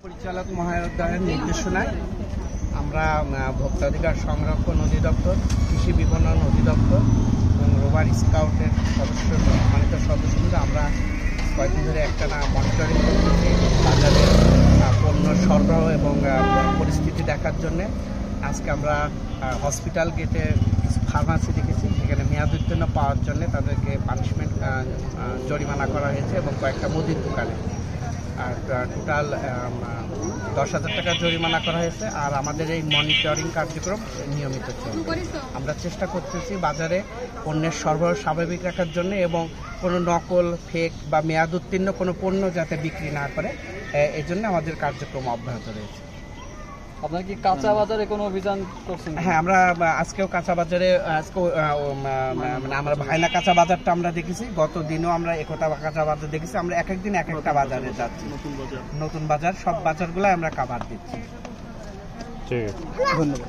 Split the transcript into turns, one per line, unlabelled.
পরিচালক মহোদয়ের নির্দেশনায় আমরা ভোক্তাধিকার সংরক্ষণ অধিদপ্তর, কৃষি বিপণন অধিদপ্তর এবং রোভার স্কাউটের সম্মানিত সদস্যরা আমরা কয়েকদিন ধরে একটানা মনিটরিং করতেছি বাজারের পণ্য সরবরাহ এবং পরিস্থিতি দেখার জন্যে। আজকে আমরা হসপিটাল গেটে ফার্মাসি দেখেছি, যেখানে মেয়াদ উত্তীর্ণ পাওয়ার জন্য তাদেরকে পানিশমেন্ট জরিমানা করা হয়েছে এবং কয়েকটা মুদির দোকানে টোটাল 10,000 টাকা জরিমানা করা হয়েছে। আর আমাদের এই মনিটরিং কার্যক্রম নিয়মিত চলবে। আমরা চেষ্টা করতেছি বাজারে পণ্যের সরবরাহ স্বাভাবিক রাখার জন্য এবং কোনো নকল, ফেক বা মেয়াদ উত্তীর্ণ কোনো পণ্য যাতে বিক্রি না করে, এই জন্য আমাদের কার্যক্রম অব্যাহত রয়েছে।
আপনারা কি কাঁচা বাজারে কোনো অভিযান করছেন?
হ্যাঁ, আমরা আজকেও কাঁচা বাজারে মানে আমরা ভাইনা কাঁচা বাজারটা আমরা দেখেছি। গত দিনও আমরা একতা কাঁচা বাজার দেখেছি। আমরা এক একদিন এক একটা বাজারে যাচ্ছি, নতুন বাজার সব বাজারগুলো আমরা কাভার দিচ্ছি।
ঠিক আছে, ধন্যবাদ।